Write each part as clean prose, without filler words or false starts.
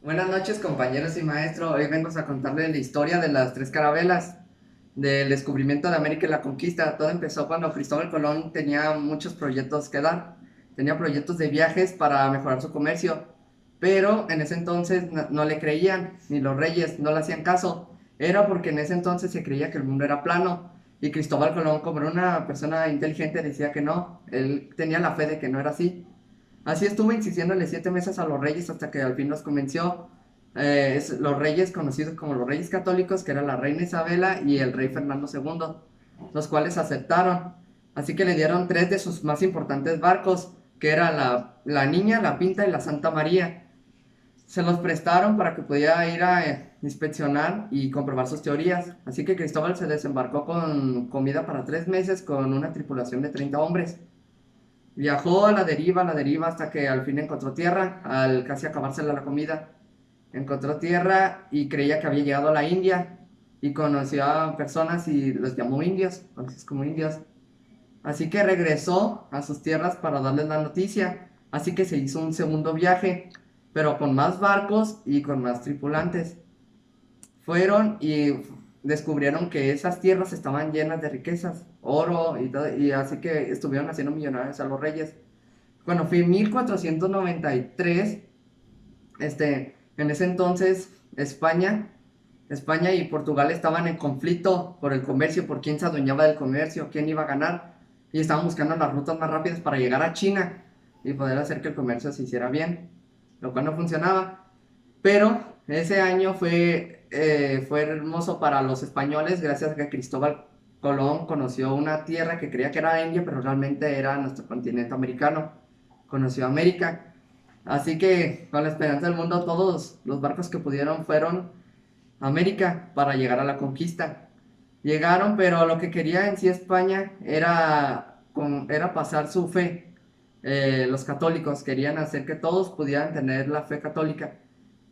Buenas noches, compañeros y maestro. Hoy vengo a contarles la historia de las tres carabelas, del descubrimiento de América y la conquista. Todo empezó cuando Cristóbal Colón tenía muchos proyectos que dar. Tenía proyectos de viajes para mejorar su comercio, pero en ese entonces no le creían, ni los reyes no le hacían caso. Era porque en ese entonces se creía que el mundo era plano. Y Cristóbal Colón, como era una persona inteligente, decía que no. Él tenía la fe de que no era así. Así estuvo insistiéndole 7 meses a los reyes hasta que al fin los convenció. Los reyes conocidos como los reyes católicos, que era la reina Isabela y el rey Fernando segundo, los cuales aceptaron. Así que le dieron tres de sus más importantes barcos, que eran la Niña, la Pinta y la Santa María. Se los prestaron para que pudiera ir a inspeccionar y comprobar sus teorías. Así que Cristóbal se desembarcó con comida para 3 meses con una tripulación de 30 hombres. Viajó a la deriva, hasta que al fin encontró tierra, al casi acabársela la comida. Encontró tierra y creía que había llegado a la India y conoció a personas y los llamó indios, conocidos como indios. Así que regresó a sus tierras para darles la noticia. Así que se hizo un segundo viaje, pero con más barcos y con más tripulantes. Fueron y descubrieron que esas tierras estaban llenas de riquezas, oro y todo, y así que estuvieron haciendo millonarios a los reyes. Bueno, fue en 1493, en ese entonces España y Portugal estaban en conflicto por el comercio, por quién se adueñaba del comercio, quién iba a ganar, y estaban buscando las rutas más rápidas para llegar a China y poder hacer que el comercio se hiciera bien, lo cual no funcionaba. Pero ese año fue hermoso para los españoles gracias a que Cristóbal Colón conoció una tierra que creía que era India, pero realmente era nuestro continente americano. Conoció América. Así que con la esperanza del mundo todos los barcos que pudieron fueron a América para llegar a la conquista. Llegaron, pero lo que quería en sí España era pasar su fe. Los católicos querían hacer que todos pudieran tener la fe católica.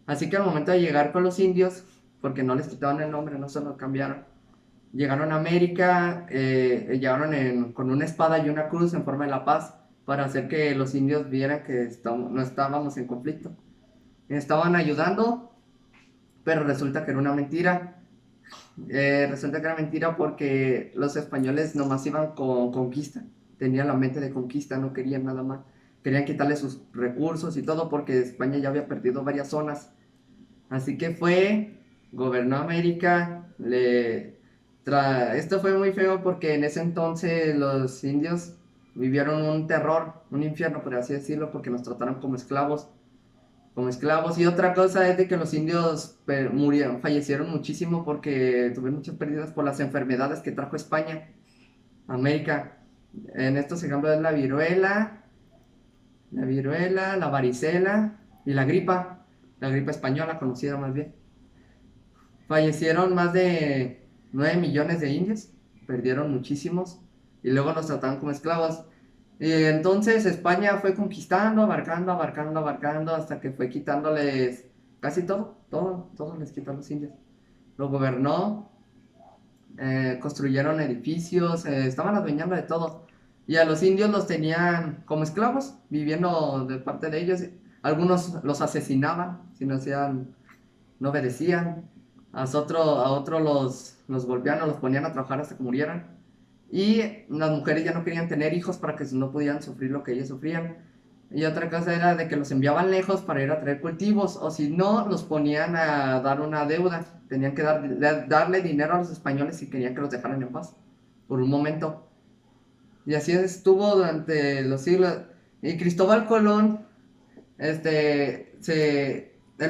Así que al momento de llegar con los indios, porque no les quitaron el nombre, no se lo cambiaron, llegaron a América, con una espada y una cruz en forma de la paz, para hacer que los indios vieran que no estábamos en conflicto. Estaban ayudando, pero resulta que era una mentira. Resulta que era mentira porque los españoles nomás iban con conquista, tenían la mente de conquista, no querían nada más. Querían quitarle sus recursos y todo porque España ya había perdido varias zonas. Así que gobernó América. Esto fue muy feo porque en ese entonces los indios vivieron un terror, un infierno, por así decirlo, porque nos trataron como esclavos. Como esclavos. Y otra cosa es de que los indios murieron, fallecieron muchísimo porque tuvieron muchas pérdidas por las enfermedades que trajo España a América. En estos ejemplos es la varicela y la gripa española conocida más bien. Fallecieron más de 9 millones de indios, perdieron muchísimos y luego los trataban como esclavos. Y entonces España fue conquistando, abarcando hasta que fue quitándoles casi todo les quitó a los indios. Lo gobernó, construyeron edificios, estaban adueñando de todo. Y a los indios los tenían como esclavos, viviendo de parte de ellos. Algunos los asesinaban si no obedecían. A otros los golpeaban o los ponían a trabajar hasta que murieran. Y las mujeres ya no querían tener hijos para que no pudieran sufrir lo que ellos sufrían. Y otra cosa era de que los enviaban lejos para ir a traer cultivos, o si no, los ponían a dar una deuda. Tenían que darle dinero a los españoles si querían que los dejaran en paz, por un momento. Y así estuvo durante los siglos. Y Cristóbal Colón, él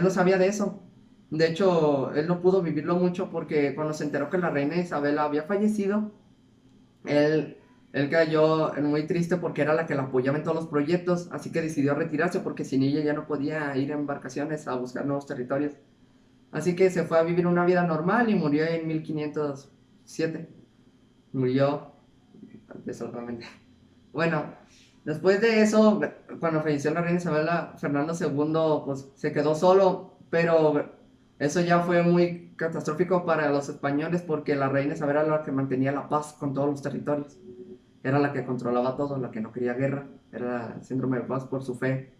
no sabía de eso. De hecho, él no pudo vivirlo mucho porque cuando se enteró que la reina Isabela había fallecido, él, él cayó muy triste porque era la que la apoyaba en todos los proyectos, así que decidió retirarse porque sin ella ya no podía ir en embarcaciones a buscar nuevos territorios. Así que se fue a vivir una vida normal y murió en 1507. Murió desafortunadamente. Bueno, después de eso, cuando falleció la reina Isabela, Fernando segundo pues se quedó solo, pero eso ya fue muy catastrófico para los españoles porque la reina Isabela era la que mantenía la paz con todos los territorios. Era la que controlaba todo, la que no quería guerra. Era el síndrome de paz por su fe.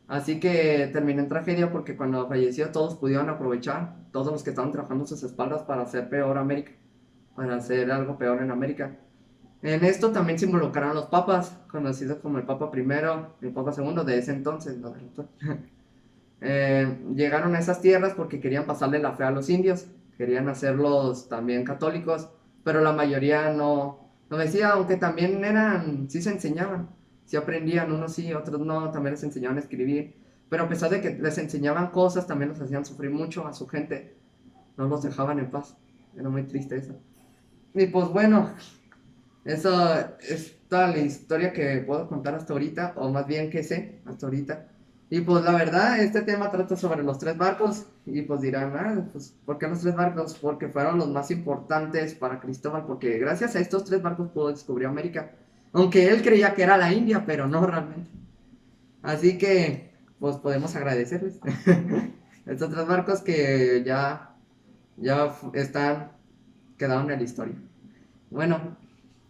Así que terminó en tragedia porque cuando falleció todos pudieron aprovechar, todos los que estaban trabajando sus espaldas para hacer peor América, para hacer algo peor en América. En esto también se involucraron los papas, conocidos como el Papa primero y el Papa segundo de ese entonces, ¿no? Llegaron a esas tierras porque querían pasarle la fe a los indios, querían hacerlos también católicos, pero la mayoría no decía, aunque también eran, sí se enseñaban, sí aprendían, unos sí, otros no, también les enseñaban a escribir, pero a pesar de que les enseñaban cosas, también los hacían sufrir mucho a su gente, no los dejaban en paz, era muy triste eso. Y pues bueno, eso es toda la historia que puedo contar hasta ahorita, o más bien que sé hasta ahorita. Y pues la verdad, este tema trata sobre los tres barcos, y pues dirán, ah, pues ¿por qué los tres barcos? Porque fueron los más importantes para Cristóbal, porque gracias a estos tres barcos pudo descubrir América. Aunque él creía que era la India, pero no realmente. Así que, pues podemos agradecerles. Estos tres barcos que están, quedaron en la historia. Bueno,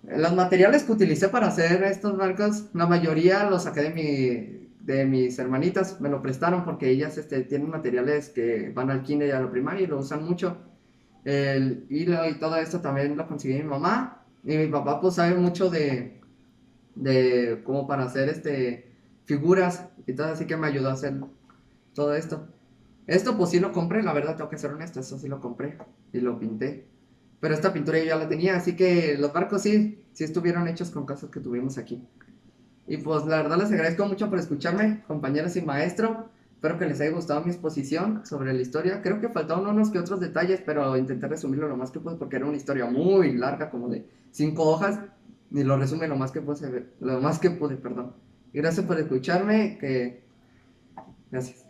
los materiales que utilicé para hacer estos barcos, la mayoría los saqué de mis hermanitas, me lo prestaron porque ellas tienen materiales que van al kinder y a la primaria y lo usan mucho. El hilo y todo esto también lo conseguí mi mamá y mi papá pues sabe mucho de cómo para hacer figuras y todo, así que me ayudó a hacer todo esto. Esto pues sí lo compré, la verdad tengo que ser honesto, eso sí lo compré y lo pinté. Pero esta pintura yo ya la tenía, así que los barcos sí estuvieron hechos con cosas que tuvimos aquí. Y pues la verdad les agradezco mucho por escucharme, compañeros y maestro. Espero que les haya gustado mi exposición sobre la historia. Creo que faltaron unos que otros detalles, pero intenté resumirlo lo más que pude porque era una historia muy larga, como de 5 hojas. Y lo resume lo más que pude, perdón. Y gracias por escucharme, que... Gracias.